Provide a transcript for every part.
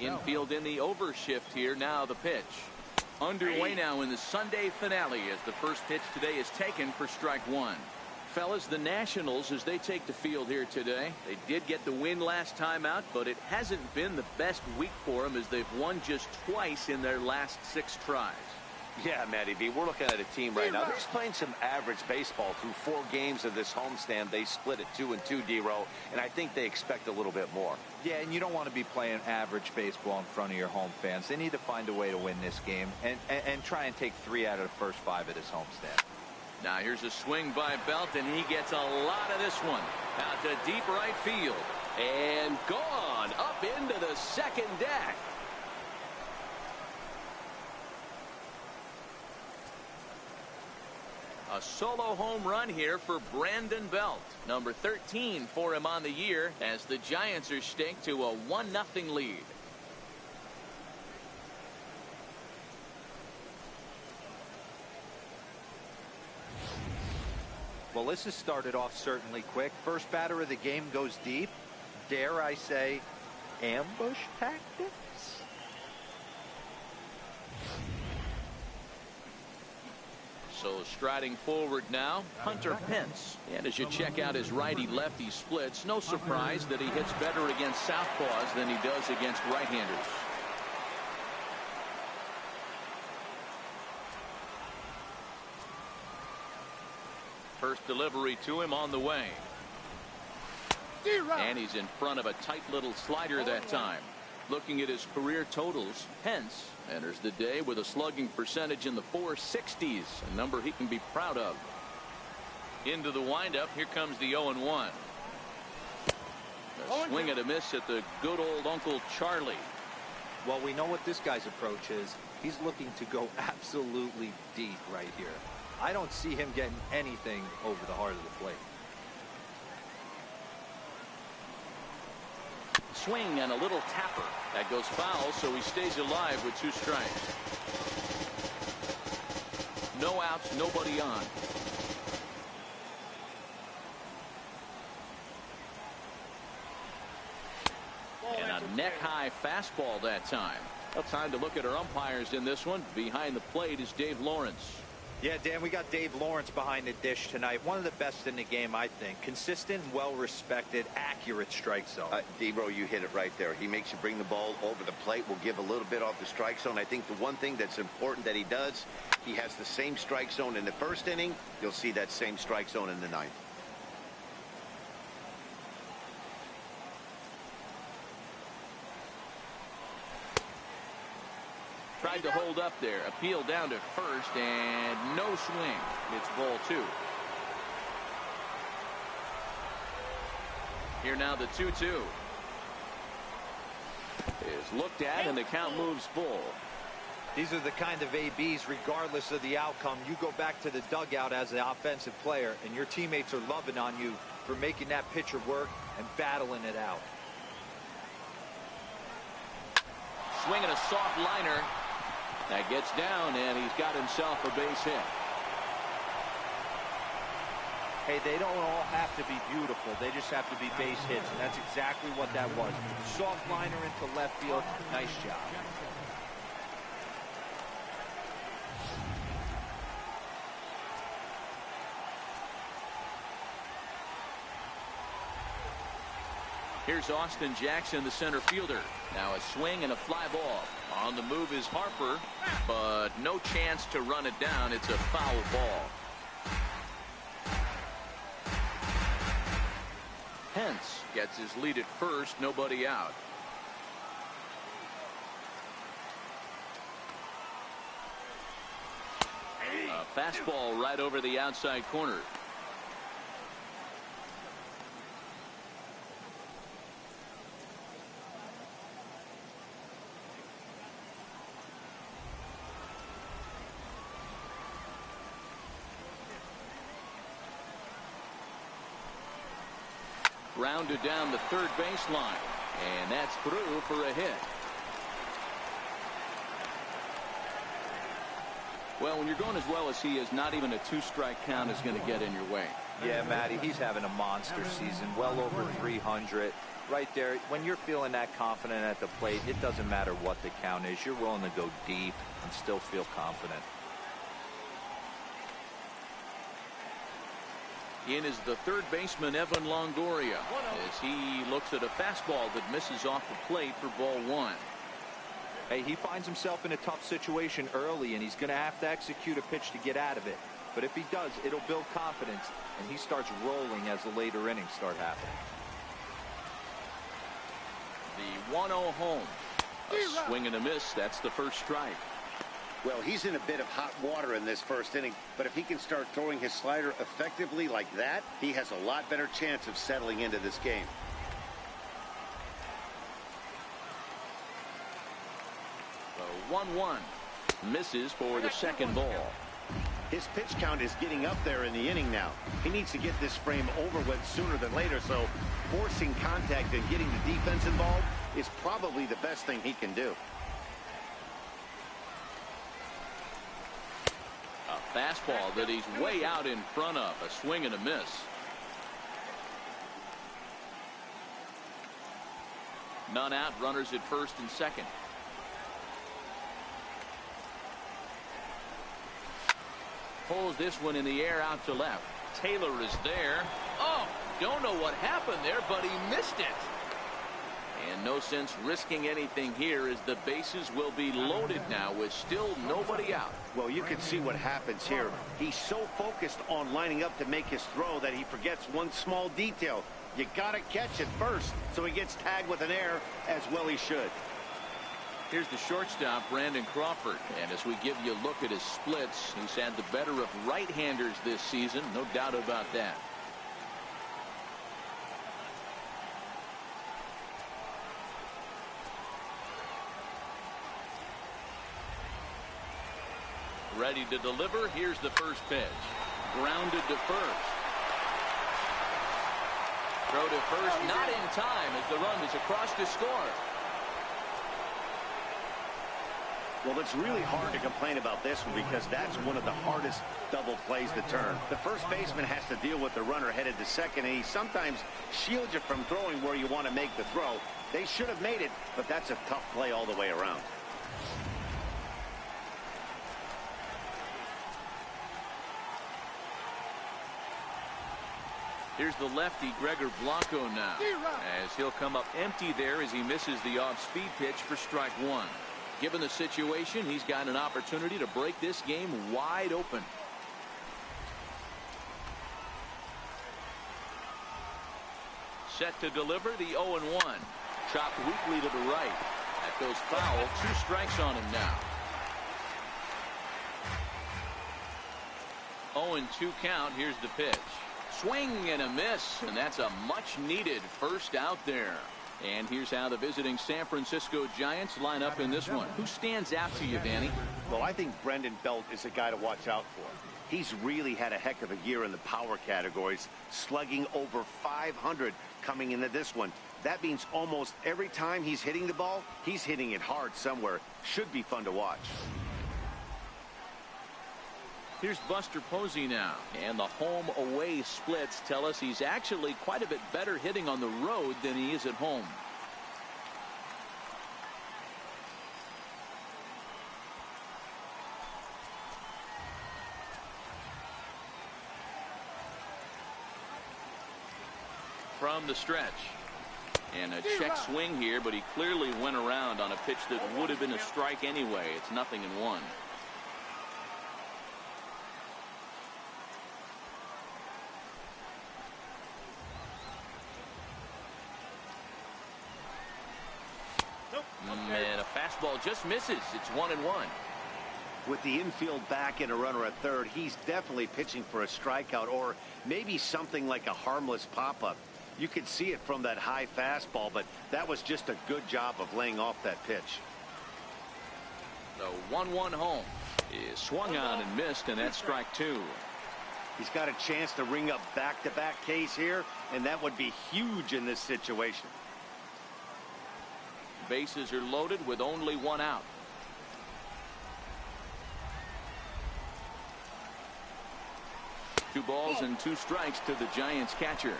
Infield in the overshift here. Now the pitch. Underway now in the Sunday finale as the first pitch today is taken for strike one. Fellas, the Nationals, as they take the field here today, they did get the win last time out, but it hasn't been the best week for them as they've won just twice in their last 6 tries. Yeah, Matty B, we're looking at a team right now. They're just playing some average baseball through 4 games of this homestand. They split it 2-2, D-Row, and I think they expect a little bit more. Yeah, and you don't want to be playing average baseball in front of your home fans. They need to find a way to win this game and try and take 3 out of the first 5 of this homestand. Now here's a swing by Belt, and he gets a lot of this one. Out to deep right field. And gone up into the second deck. A solo home run here for Brandon Belt. Number 13 for him on the year as the Giants are staked to a 1-0 lead. Well, this has started off certainly quick. First batter of the game goes deep. Dare I say, ambush tactics? So striding forward now, Hunter Pence. And as you check out his righty-lefty splits, no surprise that he hits better against southpaws than he does against right-handers. First delivery to him on the way. And he's in front of a tight little slider that time. Looking at his career totals, Pence enters the day with a slugging percentage in the 460s, a number he can be proud of. Into the windup, here comes the 0-1. A swing and a miss at the good old Uncle Charlie. Well, we know what this guy's approach is. He's looking to go absolutely deep right here. I don't see him getting anything over the heart of the plate. Swing and a little tapper. That goes foul, so he stays alive with 2 strikes. No outs, nobody on. And a neck-high fastball that time. Well, time to look at our umpires in this one. Behind the plate is Dave Lawrence. Yeah, Dan, we got Dave Lawrence behind the dish tonight. One of the best in the game, I think. Consistent, well-respected, accurate strike zone. D-Bro, you hit it right there. He makes you bring the ball over the plate. Will give a little bit off the strike zone. I think the one thing that's important that he does, he has the same strike zone in the first inning. You'll see that same strike zone in the 9th. Tried to hold up there. Appeal down to first, and no swing. It's ball 2. Here now the 2-2. Is looked at, and the count moves full. These are the kind of ABs, regardless of the outcome. You go back to the dugout as an offensive player, and your teammates are loving on you for making that pitcher work and battling it out. Swinging a soft liner. That gets down, and he's got himself a base hit. Hey, they don't all have to be beautiful. They just have to be base hits, and that's exactly what that was. Soft liner into left field. Nice job. Here's Austin Jackson, the center fielder. Now a swing and a fly ball. On the move is Harper, but no chance to run it down. It's a foul ball. Pence gets his lead at first, nobody out. A fastball right over the outside corner. Rounded down the third baseline, and that's through for a hit. Well, when you're going as well as he is, not even a 2-strike count is going to get in your way. Yeah, Matty, he's having a monster season, well over 300. Right there, when you're feeling that confident at the plate, it doesn't matter what the count is. You're willing to go deep and still feel confident. In is the third baseman, Evan Longoria, as he looks at a fastball that misses off the plate for ball one. Hey, he finds himself in a tough situation early, and he's going to have to execute a pitch to get out of it. But if he does, it'll build confidence, and he starts rolling as the later innings start happening. The 1-0 home. A swing and a miss. That's the first strike. Well, he's in a bit of hot water in this first inning, but if he can start throwing his slider effectively like that, he has a lot better chance of settling into this game. The 1-1 misses for the second ball. His pitch count is getting up there in the inning now. He needs to get this frame over with sooner than later, so forcing contact and getting the defense involved is probably the best thing he can do. A fastball that he's way out in front of. A swing and a miss. None out, runners at first and second. Pulls this one in the air out to left. Taylor is there. Oh, don't know what happened there, but he missed it. And no sense risking anything here, as the bases will be loaded now with still nobody out. Well, you can see what happens here. He's so focused on lining up to make his throw that he forgets one small detail. You gotta catch it first, so he gets tagged with an error, as well he should. Here's the shortstop, Brandon Crawford. And as we give you a look at his splits, he's had the better of right-handers this season, no doubt about that. Ready to deliver. Here's the first pitch. Grounded to first. Throw to first, not in time as the run is across to score. Well, it's really hard to complain about this one because that's one of the hardest double plays to turn. The first baseman has to deal with the runner headed to second, and he sometimes shields you from throwing where you want to make the throw. They should have made it, but that's a tough play all the way around. Here's the lefty, Gregor Blanco, now, as he'll come up empty there as he misses the off-speed pitch for strike one. Given the situation, he's got an opportunity to break this game wide open. Set to deliver the 0-1. Chopped weakly to the right. That goes foul. 2 strikes on him now. 0-2 count. Here's the pitch. Swing and a miss, and that's a much-needed first out there. And here's how the visiting San Francisco Giants line up in this one. Who stands out to you, Danny? Well, I think Brendan Belt is a guy to watch out for. He's really had a heck of a year in the power categories, slugging over 500 coming into this one. That means almost every time he's hitting the ball, he's hitting it hard somewhere. Should be fun to watch. Here's Buster Posey now, and the home-away splits tell us he's actually quite a bit better hitting on the road than he is at home. From the stretch. And a check swing here, but he clearly went around on a pitch that would have been a strike anyway. It's 0-1. And a fastball just misses. It's 1-1. With the infield back and a runner at third, he's definitely pitching for a strikeout or maybe something like a harmless pop-up. You could see it from that high fastball, but that was just a good job of laying off that pitch. The 1-1 home is swung on and missed, and that's strike 2. He's got a chance to ring up back-to-back Ks here, and that would be huge in this situation. Bases are loaded with only 1 out. Two balls and 2 strikes to the Giants catcher.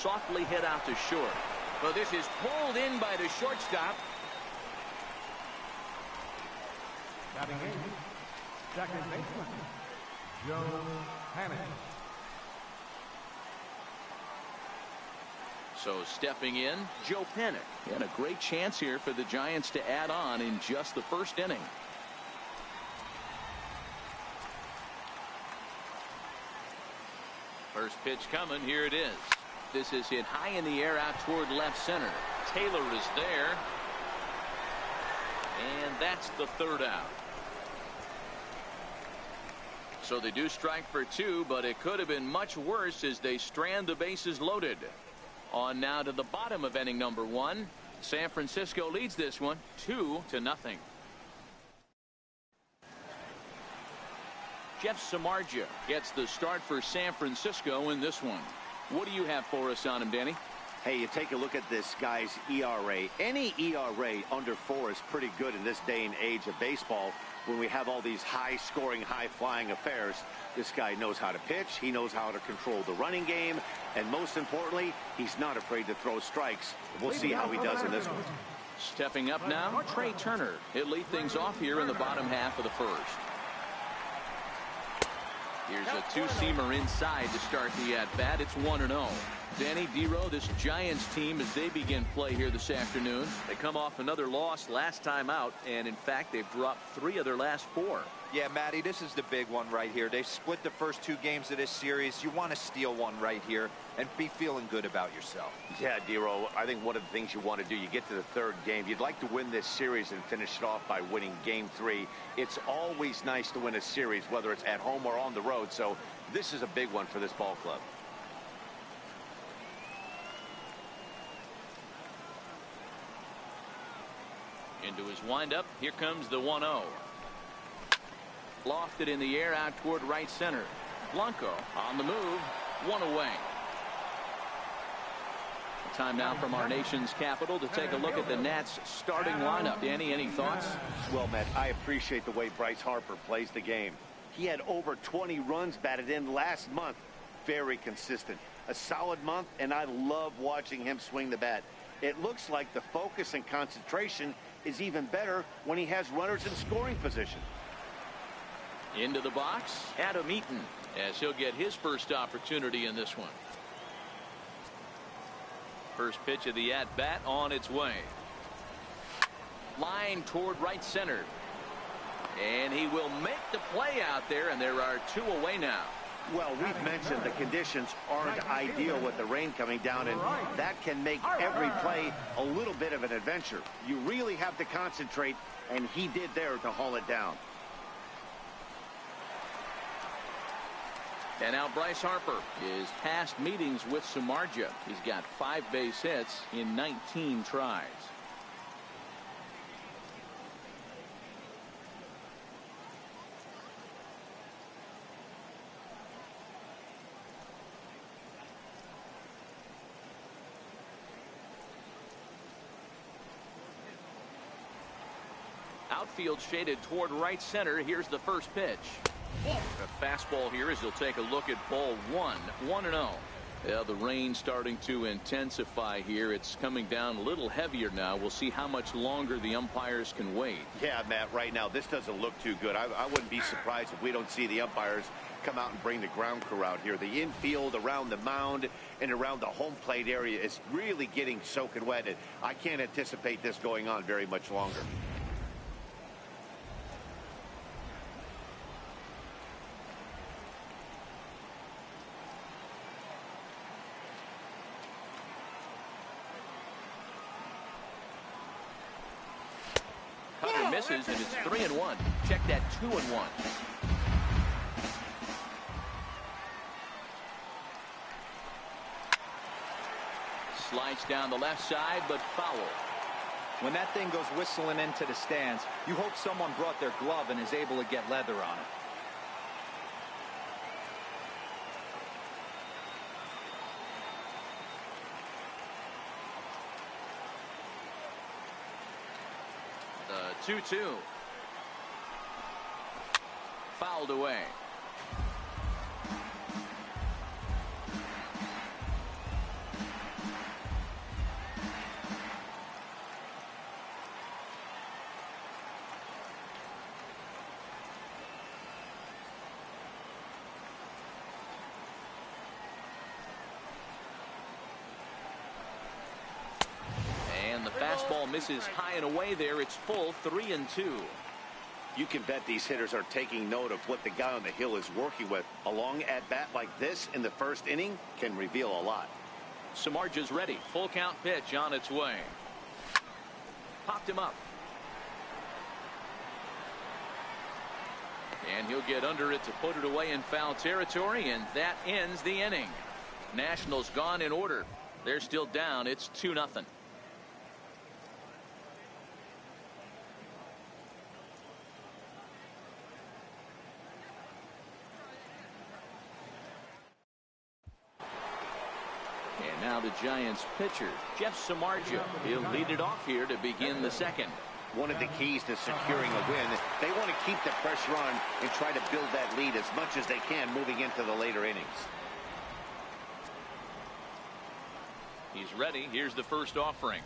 softly hit out to short. Well, this is pulled in by the shortstop. Batting eighth, second baseman, Joe Hannon. So stepping in, Joe Pennick. And a great chance here for the Giants to add on in just the first inning. First pitch coming. Here it is. This is hit high in the air out toward left center. Taylor is there. And that's the third out. So they do strike for two, but it could have been much worse as they strand the bases loaded. On now to the bottom of inning number one. San Francisco leads this one 2-0. Jeff Samardzija gets the start for San Francisco in this one. What do you have for us on him, Danny? Hey, you take a look at this guy's ERA. Any ERA under 4 is pretty good in this day and age of baseball when we have all these high-scoring, high-flying affairs. This guy knows how to pitch. He knows how to control the running game. And most importantly, he's not afraid to throw strikes. We'll see how he does in this one. Stepping up now, Trey Turner. He'll lead things off here in the bottom half of the first. Here's a two-seamer inside to start the at-bat. It's 1-0. Danny Dero, this Giants team, as they begin play here this afternoon, they come off another loss last time out, and in fact, they've dropped 3 of their last 4. Yeah, Matty, this is the big one right here. They've split the first 2 games of this series. You want to steal one right here and be feeling good about yourself. Yeah, Dero, I think one of the things you want to do, you get to the 3rd game, you'd like to win this series and finish it off by winning game 3. It's always nice to win a series, whether it's at home or on the road, so this is a big one for this ball club. Into his windup, here comes the 1-0. Lofted in the air out toward right center. Blanco on the move, 1 away. Time now from our nation's capital to take a look at the Nats starting lineup. Danny, any thoughts? Well, Matt, I appreciate the way Bryce Harper plays the game. He had over 20 runs batted in last month. Very consistent. A solid month, and I love watching him swing the bat. It looks like the focus and concentration is even better when he has runners in scoring position. Into the box, Adam Eaton, as he'll get his first opportunity in this one. First pitch of the at-bat on its way. Line toward right center. And he will make the play out there, and there are 2 away now. Well, we've mentioned the conditions aren't ideal with the rain coming down, and that can make every play a little bit of an adventure. You really have to concentrate, and he did there to haul it down. And now Bryce Harper is past meetings with Samardzija. He's got 5 base hits in 19 tries. Outfield shaded toward right center. Here's the first pitch. A fastball here as he'll take a look at ball 1. 1-0. Yeah, the rain starting to intensify here. It's coming down a little heavier now. We'll see how much longer the umpires can wait. Yeah, Matt, right now this doesn't look too good. I wouldn't be surprised if we don't see the umpires come out and bring the ground crew out here. The infield around the mound and around the home plate area is really getting soaking wet. And I can't anticipate this going on very much longer. Cutter misses, and it's 3-1. Check that 2-1. Slides down the left side, but foul. When that thing goes whistling into the stands, you hope someone brought their glove and is able to get leather on it. The 2-2. Fouled away. Fastball misses high and away there. It's full 3-2. You can bet these hitters are taking note of what the guy on the hill is working with. A long at-bat like this in the first inning can reveal a lot. Samardzija's ready. Full count pitch on its way. Popped him up. And he'll get under it to put it away in foul territory, and that ends the inning. Nationals gone in order. They're still down. It's 2-0. And now the Giants pitcher, Jeff Samardzija. He'll lead it off here to begin the second. One of the keys to securing a win, they want to keep the pressure on and try to build that lead as much as they can moving into the later innings. He's ready. Here's the first offering.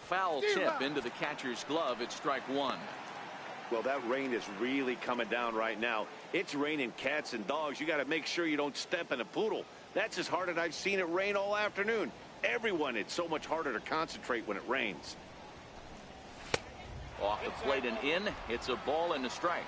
Foul tip into the catcher's glove. It's strike one. Well, that rain is really coming down right now. It's raining cats and dogs. You got to make sure you don't step in a poodle. That's as hard as I've seen it rain all afternoon. Everyone, it's so much harder to concentrate when it rains. Off the plate and in. It's a ball and a strike.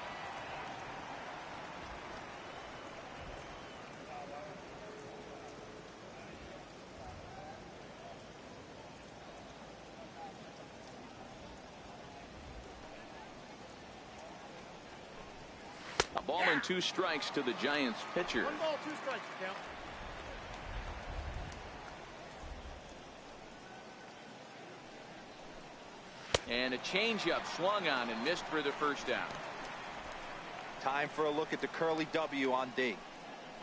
A ball and 2 strikes to the Giants pitcher. 1 ball, 2 strikes, count. And a changeup swung on and missed for the first down. Time for a look at the curly W on D.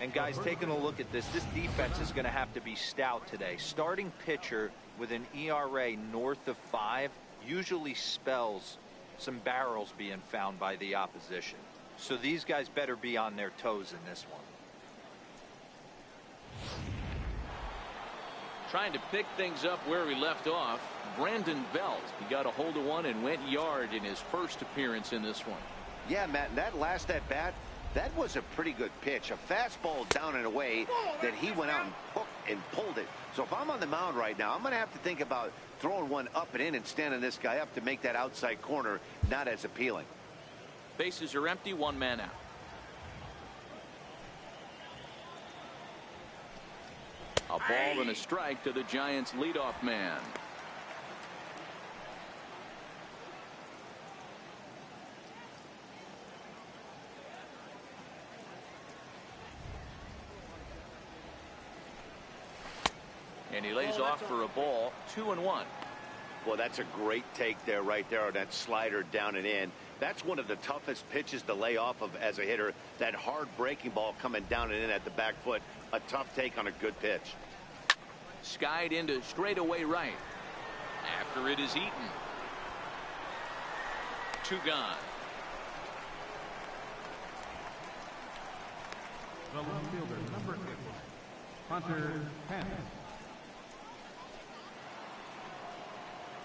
And guys, taking a look at this defense is going to have to be stout today. Starting pitcher with an ERA north of 5 usually spells some barrels being found by the opposition. So these guys better be on their toes in this one. Trying to pick things up where we left off, Brandon Belt. He got a hold of one and went yard in his first appearance in this one. Yeah, Matt, and that last at bat, that was a pretty good pitch. A fastball down and away that he went out and hooked and pulled it. So if I'm on the mound right now, I'm going to have to think about throwing one up and in and standing this guy up to make that outside corner not as appealing. Bases are empty, 1 man out. A ball and a strike to the Giants leadoff man. And he lays off for a ball. 2-1. Well, that's a great take there right there on that slider down and in. That's one of the toughest pitches to lay off of as a hitter. That hard breaking ball coming down and in at the back foot. A tough take on a good pitch. Skied into straightaway right. After it is eaten. 2 gone. The left fielder, number 6, Hunter Pence.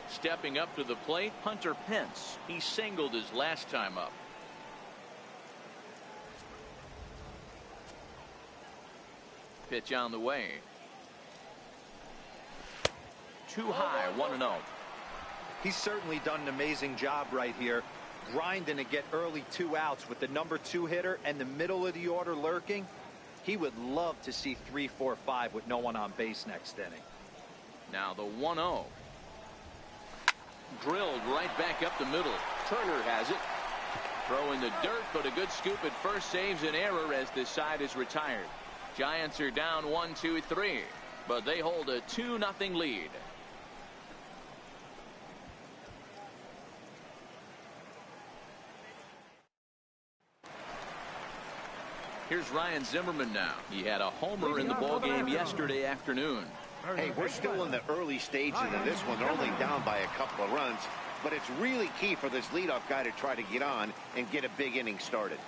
Stepping up to the plate, Hunter Pence. He singled his last time up. Pitch on the way. Too high, 1-0. He's certainly done an amazing job right here, grinding to get early 2 outs with the number 2 hitter and the middle of the order lurking. He would love to see 3, 4, 5 with no one on base next inning. Now the 1-0. Drilled right back up the middle. Turner has it. Throw in the dirt, but a good scoop at first saves an error as this side is retired. Giants are down 1-2-3, but they hold a 2-0 lead. Here's Ryan Zimmerman now. He had a homer in the ballgame yesterday afternoon. Hey, we're still in the early stages of this one. They're only down by a couple of runs, but it's really key for this leadoff guy to try to get on and get a big inning started.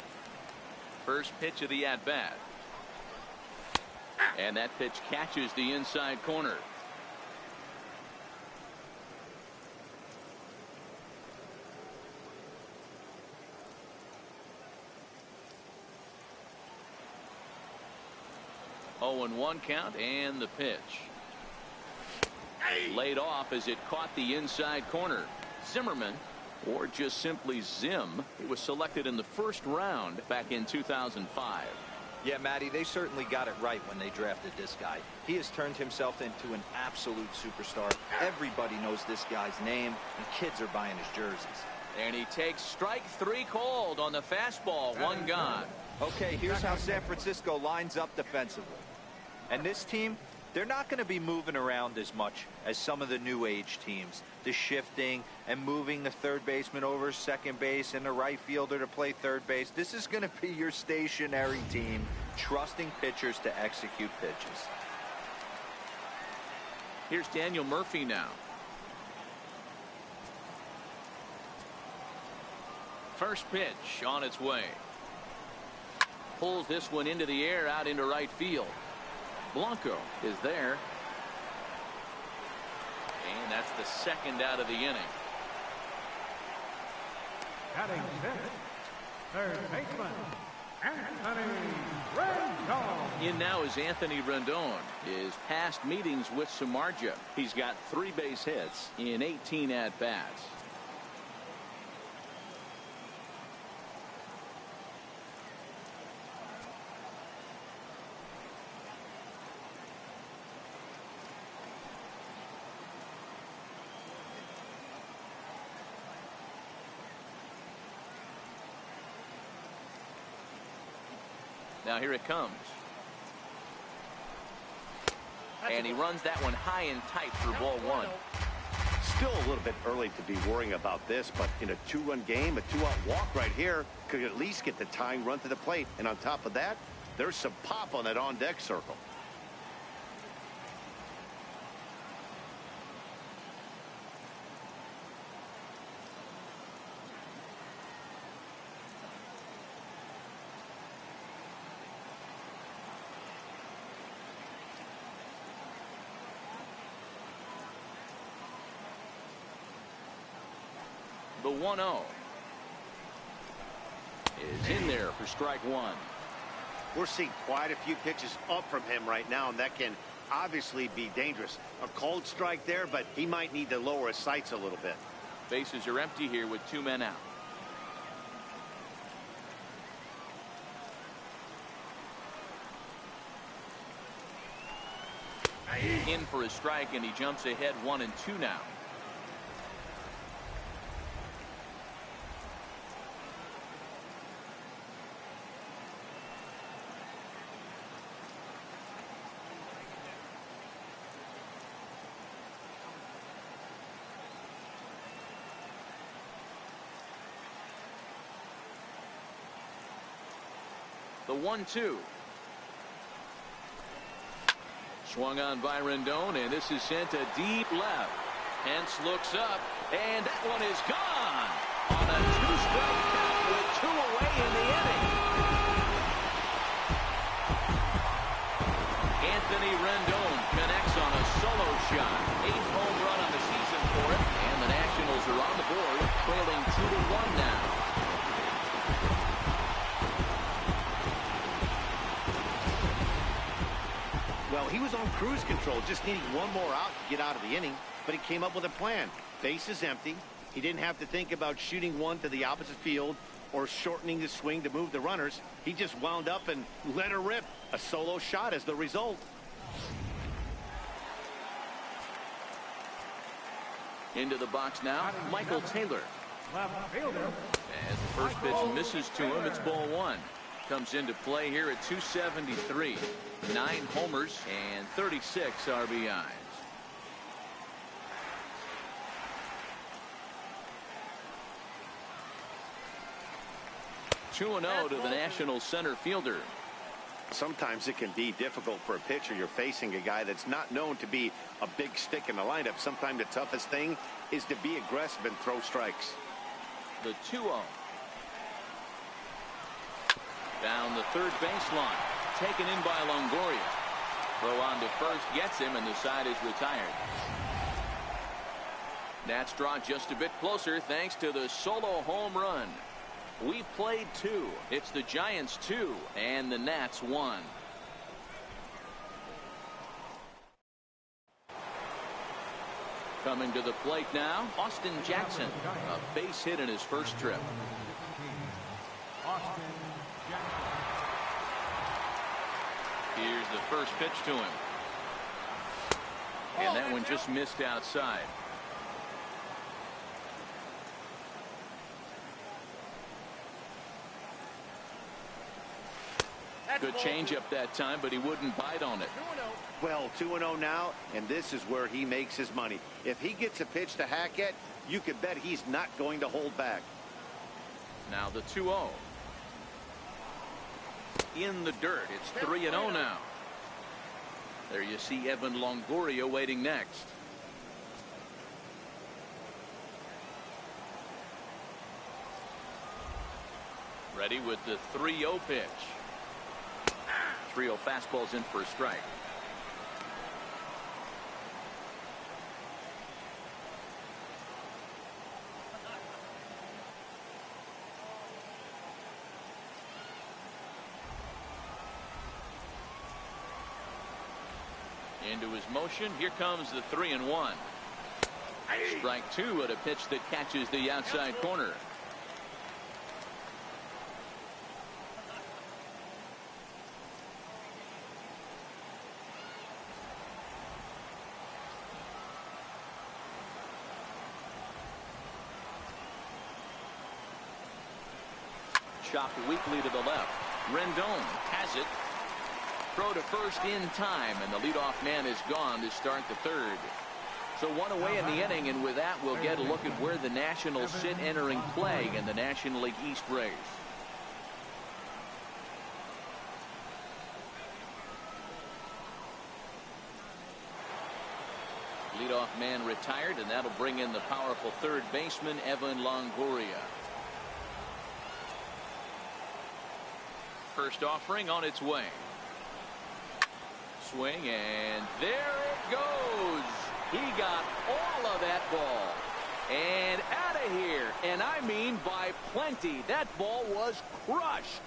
First pitch of the at-bat. And that pitch catches the inside corner. Oh, and 1 count and the pitch. Laid off as it caught the inside corner. Zimmerman, or just simply Zim, he was selected in the first round back in 2005. Yeah, Matty, they certainly got it right when they drafted this guy. He has turned himself into an absolute superstar. Everybody knows this guy's name, and kids are buying his jerseys. And he takes strike 3 called on the fastball. 1 gone. Okay, here's how San Francisco lines up defensively. And this team, they're not going to be moving around as much as some of the new age teams. The shifting and moving the third baseman over second base and the right fielder to play third base. This is going to be your stationary team, trusting pitchers to execute pitches. Here's Daniel Murphy now. First pitch on its way. Pulls this one into the air out into right field. Blanco is there. And that's the second out of the inning. Batting fifth, third baseman, Anthony Rendon. In now is Anthony Rendon. His past meetings with Samardzija. He's got 3 base hits in 18 at-bats. Now here it comes. And he runs that one high and tight for ball 1. Still a little bit early to be worrying about this, but in a 2-run game, a 2-out walk right here could at least get the tying run to the plate. And on top of that, there's some pop on that on-deck circle. The 1-0 is in there for strike 1. We're seeing quite a few pitches up from him right now, and that can obviously be dangerous. A cold strike there, but he might need to lower his sights a little bit. Bases are empty here with 2 men out. In for a strike, and he jumps ahead 1-2 now. The 1-2. Swung on by Rendon, and this is sent to deep left. Hence looks up, and that one is gone on a 2-strike count with 2 away in the inning. Anthony Rendon connects on a solo shot. 8th home run on the season for it, and the Nationals are on the board, trailing 2-1 now. Well, he was on cruise control, just needing 1 more out to get out of the inning, but he came up with a plan. Base is empty. He didn't have to think about shooting one to the opposite field or shortening the swing to move the runners. He just wound up and let her rip. A solo shot as the result. Into the box now, Michael Taylor. Left fielder. As the first pitch misses to him, it's ball 1. Comes into play here at 273. 9 homers and 36 RBIs. Two 2-0 to the National center fielder. Sometimes it can be difficult for a pitcher. You're facing a guy that's not known to be a big stick in the lineup. Sometimes the toughest thing is to be aggressive and throw strikes. The 2-0. Down the third baseline. Taken in by Longoria. Throw on to first gets him, and the side is retired. Nats draw just a bit closer thanks to the solo home run. We've played 2. It's the Giants 2 and the Nats 1. Coming to the plate now, Austin Jackson. A base hit in his first trip. Austin Jackson. Here's the first pitch to him. And that one just missed outside. Good changeup that time, but he wouldn't bite on it. Well, 2-0 now, and this is where he makes his money. If he gets a pitch to hack at, you could bet he's not going to hold back. Now the 2-0. In the dirt, it's 3-0 now. There you see Evan Longoria waiting next. Ready with the 3-0 pitch. 3-0 fastball's in for a strike. Into his motion. Here comes the 3-1. Strike two at a pitch that catches the outside corner. Chopped weakly to the left. Rendon has it. Throw to first in time, and the leadoff man is gone to start the third. So one away in the inning, and with that we'll get a look at where the Nationals sit entering play in the National League East race. Leadoff man retired, and that'll bring in the powerful third baseman Evan Longoria. First offering on its way. Swing, and there it goes. He got all of that ball. And out of here. And I mean by plenty. That ball was crushed.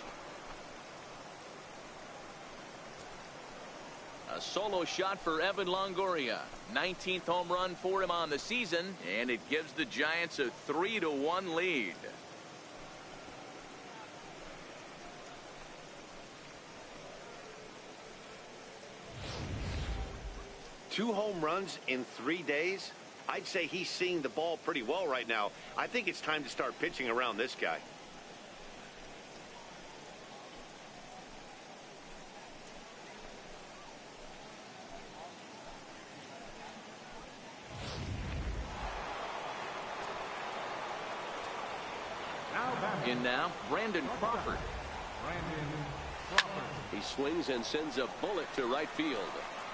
A solo shot for Evan Longoria. 19th home run for him on the season. And it gives the Giants a 3-1 lead. Two home runs in 3 days. I'd say he's seeing the ball pretty well right now. I think it's time to start pitching around this guy. In now, Brandon Crawford. He swings and sends a bullet to right field.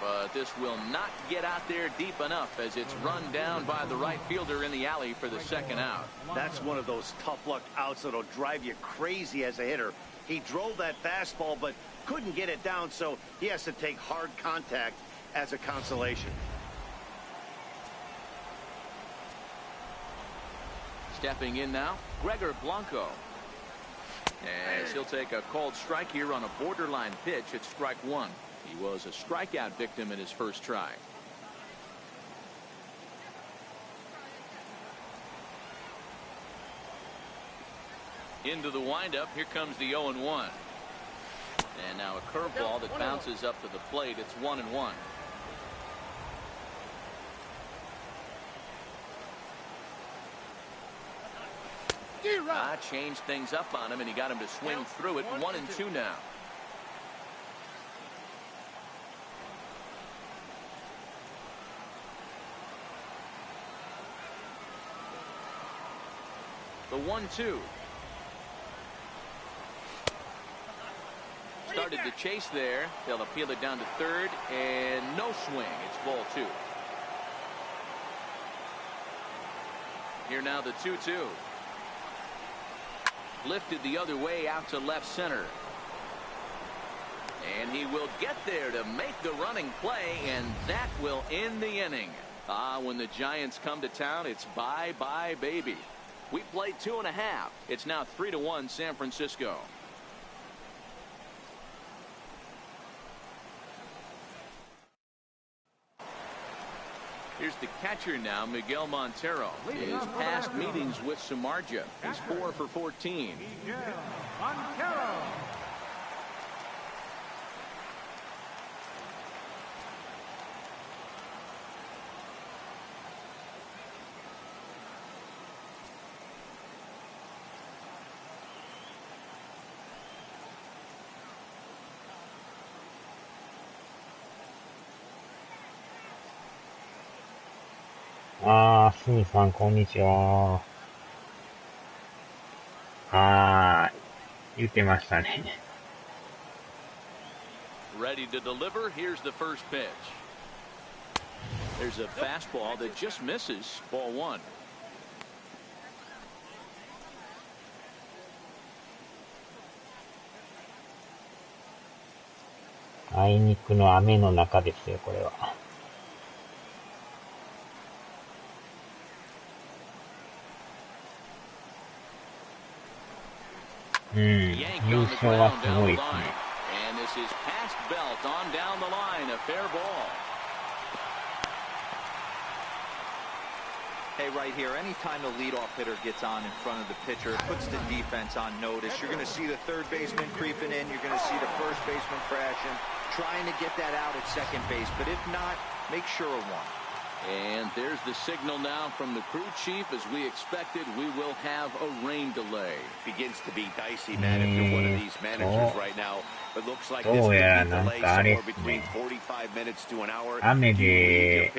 But this will not get out there deep enough as it's run down by the right fielder in the alley for the second out. That's one of those tough luck outs that'll drive you crazy as a hitter. He drove that fastball but couldn't get it down, so he has to take hard contact as a consolation. Stepping in now, Gregor Blanco. As he'll take a called strike here on a borderline pitch at strike one. He was a strikeout victim in his first try. Into the windup. Here comes the 0-1. And now a curveball that bounces up to the plate. It's 1-1. Changed things up on him, and he got him to swing through it. 1-2 now. The 1-2. Started the chase there. They'll appeal it down to third, and no swing. It's ball two. Here now the 2-2. Lifted the other way out to left center. And he will get there to make the running play, and that will end the inning. When the Giants come to town, it's bye-bye, baby. We played 2.5. It's now 3-1 San Francisco. Here's the catcher now, Miguel Montero. His past meetings with Samardzija, he's 4 for 14. Miguel Montero. すみさん、こんにちは。言ってましたね。Ready to deliver. Here's the first pitch. There's a fastball that just misses. Ball 1. あいにくの雨の中ですよ、これは。優勝はすごいですね。And this is past belt on down the line, a fair ball. Hey, right here, anytime the leadoff hitter gets on in front of the pitcher, it puts the defense on notice. You're going to see the third baseman creeping in. You're going to see the first baseman crashing, trying to get that out at second base. But if not, make sure of one. And there's the signal now from the crew chief. As we expected, we will have a rain delay. Begins to be dicey, man, if you're one of these managers right now. It looks like this could be delayed somewhere between 45 minutes to an hour. 雨で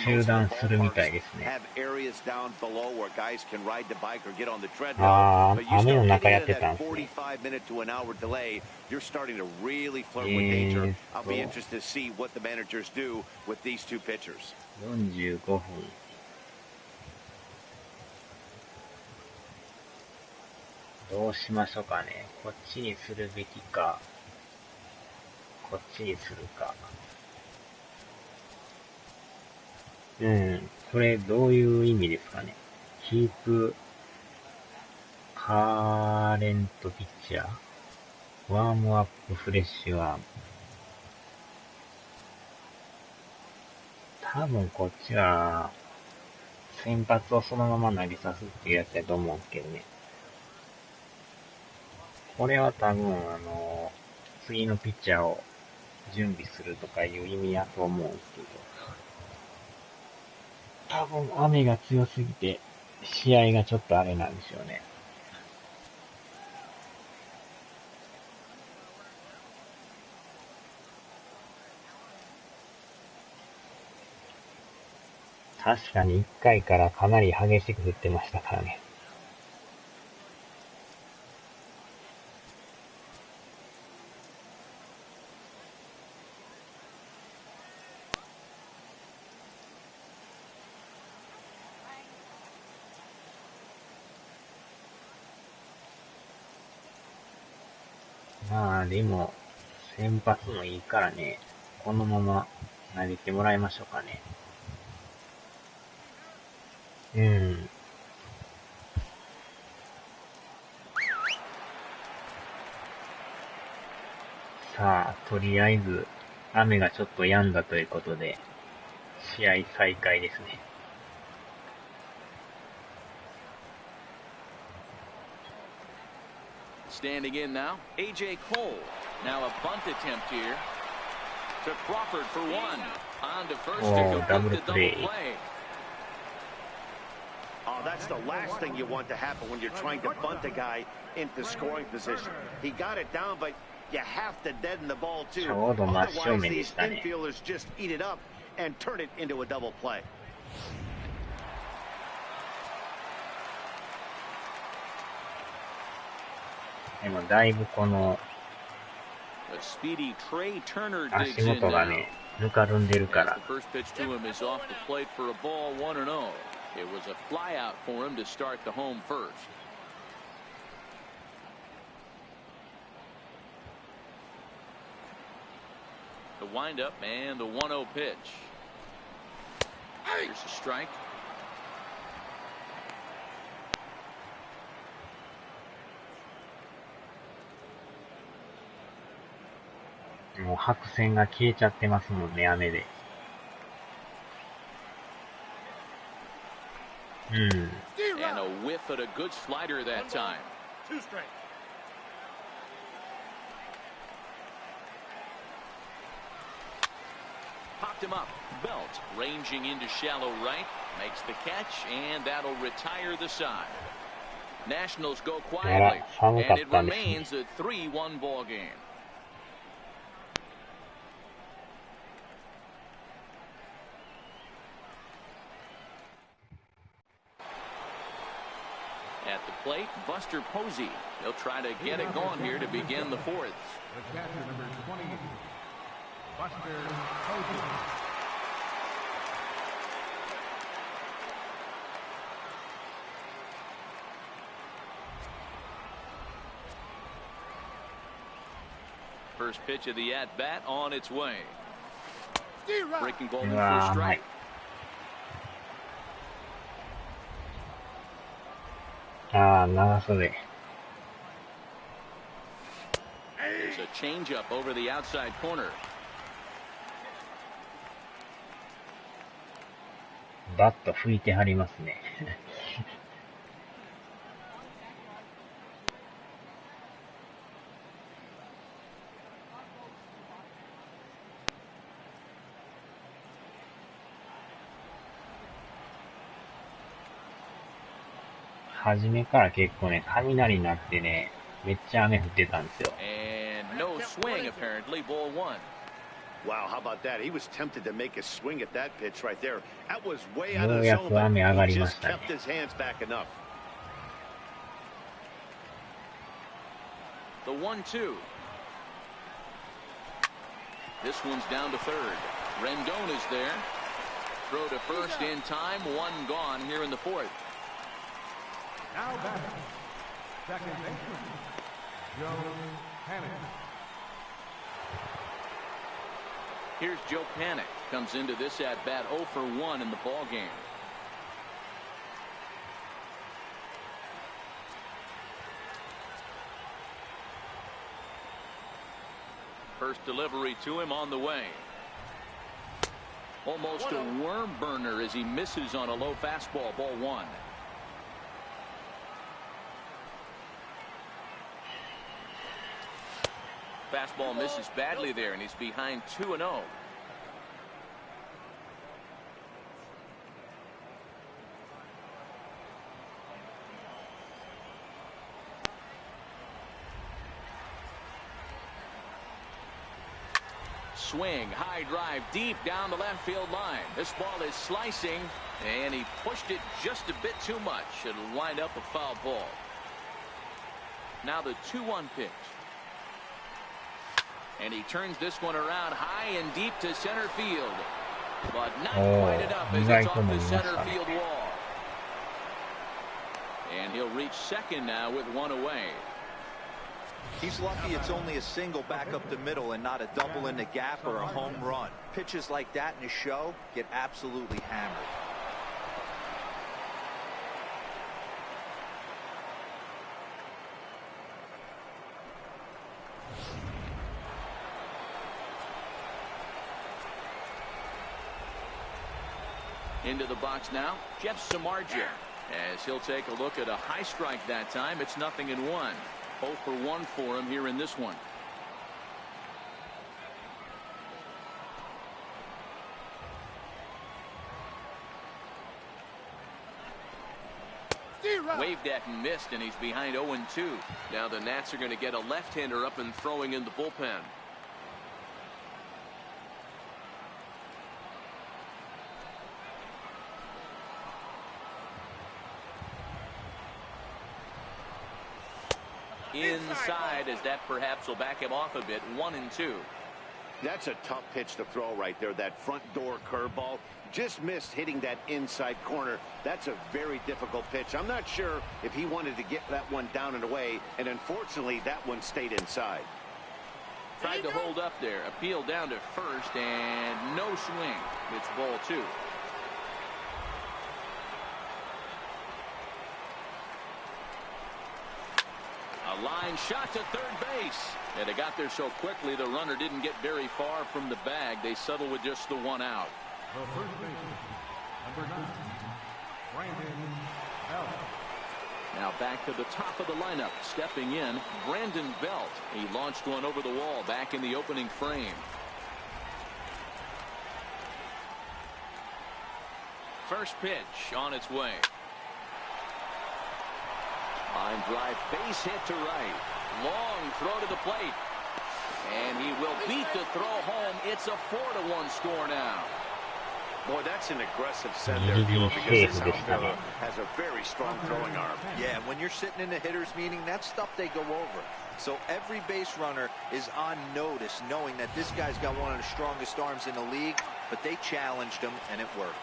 中断するみたいですね。Have areas down below where guys can ride the bike or get on the treadmill. But you start getting into that 45 minute to an hour delay, you're starting to really flirt with danger. I'll be interested to see what the managers do with these two pitchers. 45分。どうしましょうかね。こっちにするべきか、こっちにするか。これどういう意味ですかね。キープ、カーレントピッチャー、ワームアップフレッシュワーム。多分こっちは、先発をそのまま投げさすっていうやつだと思うんですけどね。これは多分次のピッチャーを準備するとかいう意味やと思うんですけど、多分雨が強すぎて試合がちょっとあれなんでしょうね。確かに1回からかなり激しく降ってましたからね。まあでも、先発もいいからね、このまま投げてもらいましょうかね。さあ、とりあえず、雨がちょっと止んだということで、試合再開ですね。Standing in now, A.J. Cole. Now a bunt attempt here. To Crawford for one. On to first to complete the double play. Oh, that's the last thing you want to happen when you're trying to bunt a guy into scoring position. He got it down, but you have to deaden the ball too. Otherwise, these infielders just eat it up and turn it into a double play. でもだいぶこの A speedy Trey Turner 足 digs in 元が now. ね、ぬかるんでるか As ら the first pitch to him is off the plate for a ball 1-0. It was a fly out for him to start the home first. The windup and the 1-0 pitch. Here's a strike. もう白線が消えちゃってますもんね、雨で。And a whiff at a good slider that time. 2 strikes. Popped him up. Belt ranging into shallow right. Makes the catch, and that'll retire the side. Nationals go quietly, and it remains a 3-1 ball game. At the plate, Buster Posey. He'll try to get it going here to begin the fourth. The catcher, number 28, Buster Posey. First pitch of the at-bat on its way. Breaking ball in for Ah, a strike. Narasode. There's a changeup over the outside corner. バット拭いてはりますね。初めから結構ね、雷になってね、めっちゃ雨降ってたんですよ。And no swing, apparently. Ball 1. Wow, how about that? He was tempted to make a swing at that pitch right there. That was way out of よう the や zone, く雨上が but り he ま just したね。 kept his hands back enough. The 1-2. This one's down to third. Rendon is there. Throw to first in time. One gone here in the fourth. Now batting, second baseman, Joe Panic. Here's Joe Panic. Comes into this at-bat 0 for 1 in the ball game. First delivery to him on the way. Almost a worm burner as he misses on a low fastball. Ball 1. Fastball misses badly there, and he's behind 2-0. Swing, high drive, deep down the left field line. This ball is slicing, and he pushed it just a bit too much. It'll wind up a foul ball. Now the 2-1 pitch. And he turns this one around high and deep to center field. But not quite enough as it's off the center field wall. And he'll reach second now with one away. He's lucky it's only a single back up the middle and not a double in the gap or a home run. Pitches like that in a show get absolutely hammered. Into the box now, Jeff Samardzija, as he'll take a look at a high strike that time. It's 0-1. 0 for 1 for him here in this one. Waved at and missed, and he's behind 0-2. Now the Nats are going to get a left-hander up and throwing in the bullpen. Inside, as that perhaps will back him off a bit. 1-2. That's a tough pitch to throw right there. That front door curveball just missed hitting that inside corner. That's a very difficult pitch. I'm not sure if he wanted to get that one down and away, and unfortunately that one stayed inside. Tried to hold up there. Appeal down to first, and no swing. It's ball 2. A line shot to third base. And it got there so quickly the runner didn't get very far from the bag. They settle with just the one out. The first baseman, number 9, Brandon Back to the top of the lineup, stepping in, Brandon Belt. He launched one over the wall back in the opening frame. First pitch on its way. Line drive, base hit to right. Long throw to the plate. And he will beat the throw home. It's a 4-1 score now. Boy, that's an aggressive send there, because this outfielder has a very strong throwing arm. Yeah, when you're sitting in the hitter's meeting, that's stuff they go over. So every base runner is on notice, knowing that this guy's got one of the strongest arms in the league, but they challenged him, and it worked.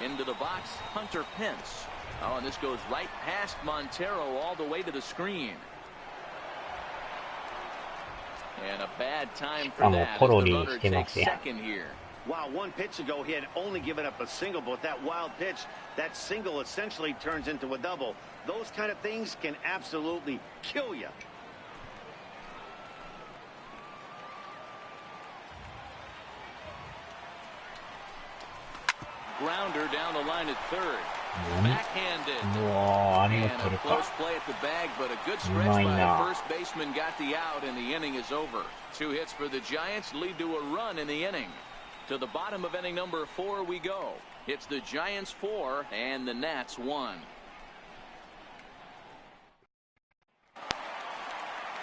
Into the box, Hunter Pence. Oh, and this goes right past Montero all the way to the screen. And a bad time for that as the runner takes second here. Wow, one pitch ago he had only given up a single, but with that wild pitch, that single essentially turns into a double. Those kind of things can absolutely kill you. Grounder down the line at third. Backhanded. And a close play at the bag, but a good stretch by the first baseman got the out, and the inning is over. 2 hits for the Giants lead to a run in the inning. To the bottom of inning number 4 we go. It's the Giants 4 and the Nats 1.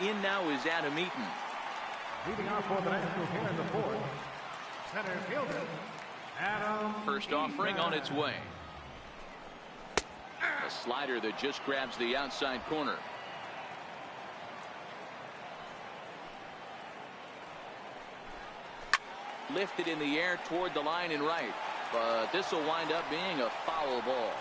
In now is Adam Eaton. Leading off for the Nationals here in the 4th, center fielder Adam. First offering on its way. A slider that just grabs the outside corner. Lifted in the air toward the line and right, but this will wind up being a foul ball.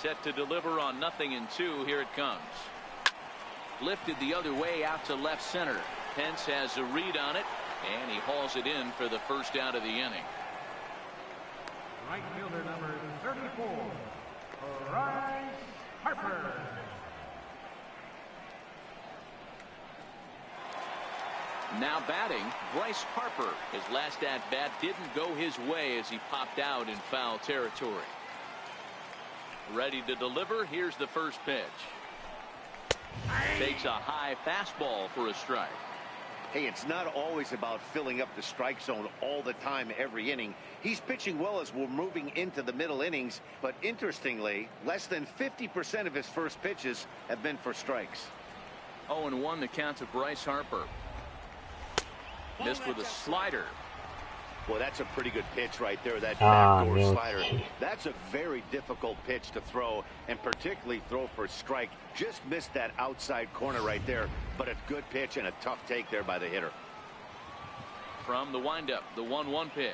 Set to deliver on 0-2. Here it comes. Lifted the other way out to left center. Pence has a read on it, and he hauls it in for the first out of the inning. Right fielder number 34, Bryce Harper. Now batting, Bryce Harper. His last at-bat didn't go his way as he popped out in foul territory. Ready to deliver. Here's the first pitch. Takes a high fastball for a strike. Hey, it's not always about filling up the strike zone all the time every inning. He's pitching well as we're moving into the middle innings, but interestingly, less than 50% of his first pitches have been for strikes. 0-1 the count to Bryce Harper. Missed with a slider. Well, that's a pretty good pitch right there, that backdoor slider. That's a very difficult pitch to throw, and particularly throw for a strike. Just missed that outside corner right there, but a good pitch and a tough take there by the hitter. From the windup, the 1-1 pitch.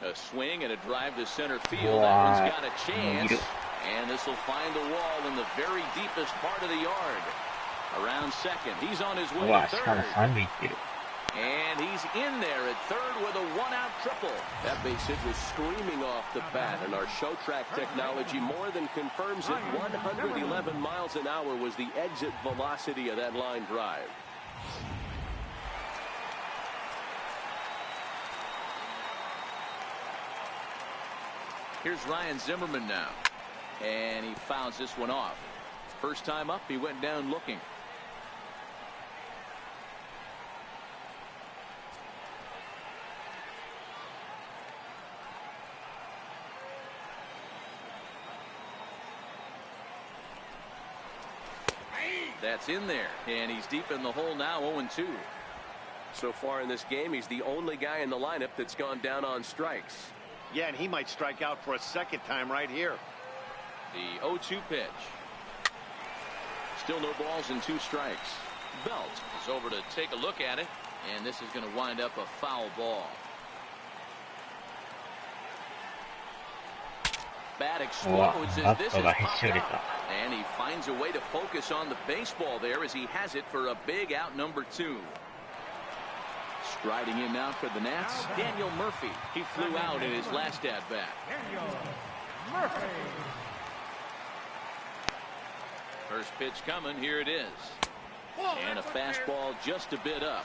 A swing and a drive to center field. That one's got a chance, and this will find the wall in the very deepest part of the yard. Around second, he's on his way to third. And he's in there at third with a one-out triple. That base hit was screaming off the bat, and our show track technology more than confirms it. 111 miles an hour was the exit velocity of that line drive. Here's Ryan Zimmerman now, and he fouls this one off. First time up, he went down looking. That's in there, and he's deep in the hole now, 0-2. So far in this game, he's the only guy in the lineup that's gone down on strikes. Yeah, and he might strike out for a second time right here. The 0-2 pitch. Still no balls and 2 strikes. Belt is over to take a look at it, and this is going to wind up a foul ball. Bat explodes as this is popped out, and he finds a way to focus on the baseball there as he has it for a big out number 2. Striding in now for the Nats, Daniel Murphy. He flew out in his last at bat. Daniel Murphy. First pitch coming, here it is. And a fastball just a bit up.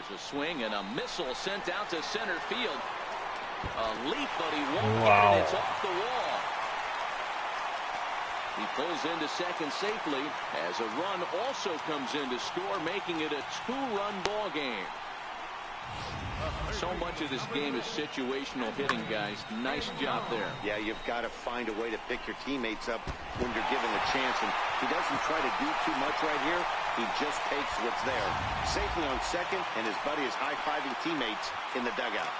Here's a swing and a missile sent out to center field. A leap, but he won't get it. It's off the wall. He pulls into second safely as a run also comes in to score, making it a two-run ball game. So much of this game is situational hitting, guys. Nice job there. Yeah, you've got to find a way to pick your teammates up when you're given a chance. And he doesn't try to do too much right here. He just takes what's there. Safely on second, and his buddy is high-fiving teammates in the dugout.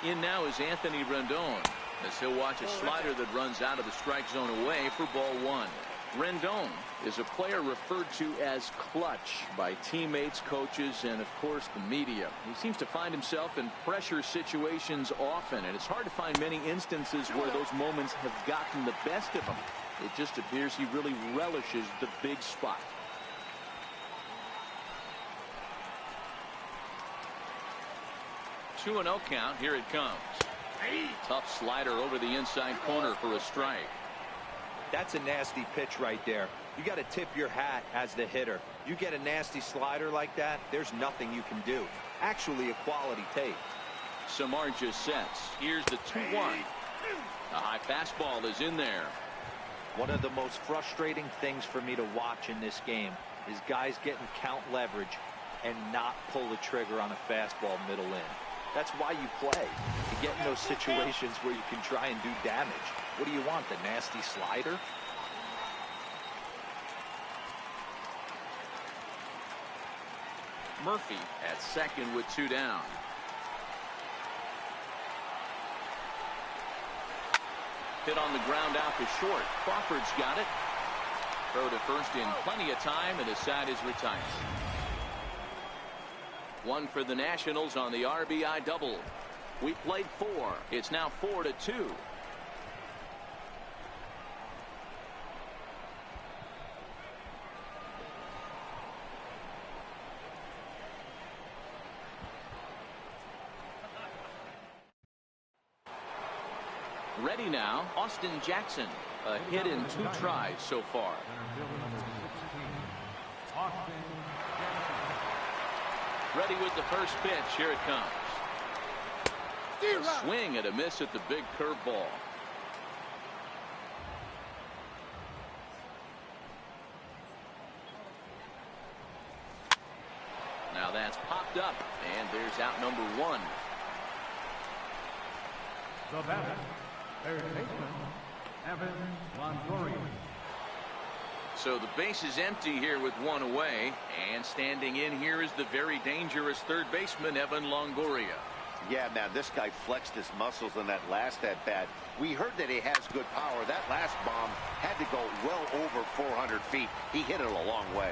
In now is Anthony Rendon, as he'll watch a slider that runs out of the strike zone away for ball one. Rendon is a player referred to as clutch by teammates, coaches, and of course the media. He seems to find himself in pressure situations often, and it's hard to find many instances where those moments have gotten the best of him. It just appears he really relishes the big spot. Two and 0 count. Here it comes. Tough slider over the inside corner for a strike. That's a nasty pitch right there. You got to tip your hat as the hitter. You get a nasty slider like that, there's nothing you can do. Actually, a quality take. Samar just sets. Here's the 2-1. A high fastball is in there. One of the most frustrating things for me to watch in this game is guys getting count leverage and not pull the trigger on a fastball middle in. That's why you play, to get in those situations where you can try and do damage. What do you want, the nasty slider? Murphy at second with two down. Hit on the ground out to short. Crawford's got it. Throw to first in plenty of time, and his side is retired. One for the Nationals on the RBI double. We played 4. It's now 4-2. Ready now, Austin Jackson. A hit in 2 tries so far. Ready with the first pitch. Here it comes. A swing and a miss at the big curveball. Now that's popped up, and there's out number 1. The batter, third baseman, Evan Longoria. So the base is empty here with 1 away, and standing in here is the very dangerous third baseman, Evan Longoria. Yeah, man, this guy flexed his muscles on that last at-bat. We heard that he has good power. That last bomb had to go well over 400 feet. He hit it a long way.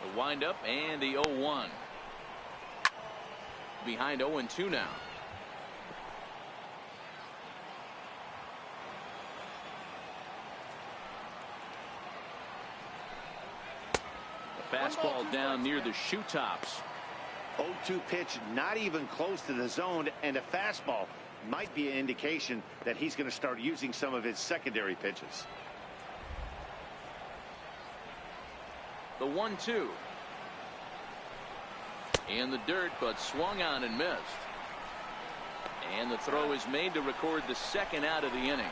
The windup and the 0-1. Behind 0-2 now. The fastball down near the shoe tops. 0-2 pitch, not even close to the zone, and a fastball might be an indication that he's going to start using some of his secondary pitches. The 1-2. In the dirt, but swung on and missed. And the throw is made to record the second out of the inning.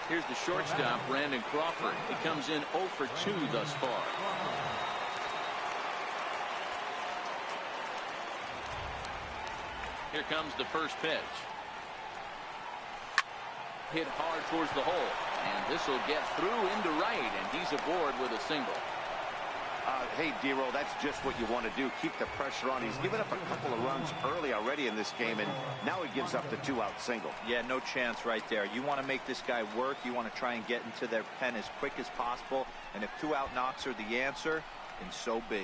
Here's the shortstop, Brandon Crawford. He comes in 0 for 2 thus far. Here comes the first pitch. Hit hard towards the hole, and this will get through into right, and he's aboard with a single. Hey, D-Roll, that's just what you want to do. Keep the pressure on. He's given up a couple of runs early already in this game, and now he gives up the 2-out single. Yeah, no chance right there. You want to make this guy work. You want to try and get into their pen as quick as possible, and if 2-out knocks are the answer, then so be it.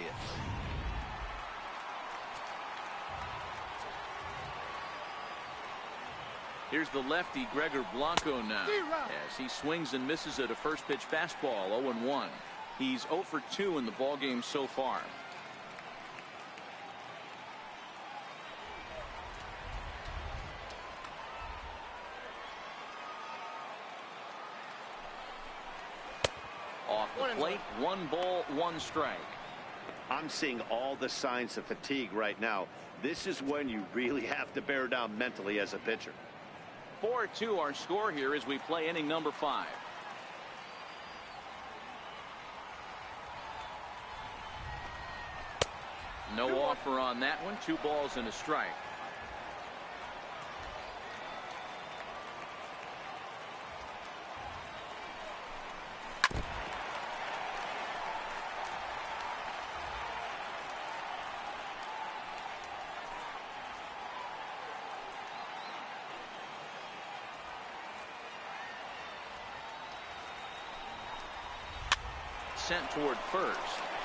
Here's the lefty, Gregor Blanco, now, as he swings and misses at a first pitch fastball. 0-1. He's 0 for 2 in the ballgame so far. Off the plate, 1 ball, 1 strike. I'm seeing all the signs of fatigue right now. This is when you really have to bear down mentally as a pitcher. 4-2 our score here as we play inning number 5. No offer on that one. 2 balls and a strike. Sent toward first,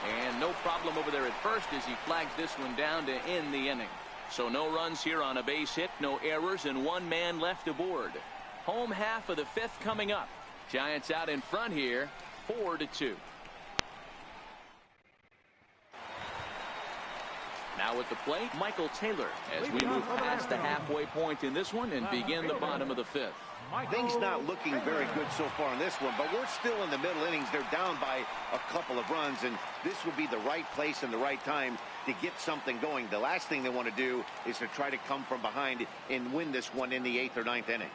and no problem over there at first as he flags this one down to end the inning. So no runs here on a base hit, no errors, and 1 man left aboard. Home half of the 5th coming up. Giants out in front here, 4-2. Now at the plate, Michael Taylor as we move past the halfway point in this one and begin the bottom of the 5th. Things not looking very good so far in this one, but we're still in the middle innings. They're down by a couple of runs, and this would be the right place and the right time to get something going. The last thing they want to do is to try to come from behind and win this one in the 8th or 9th inning.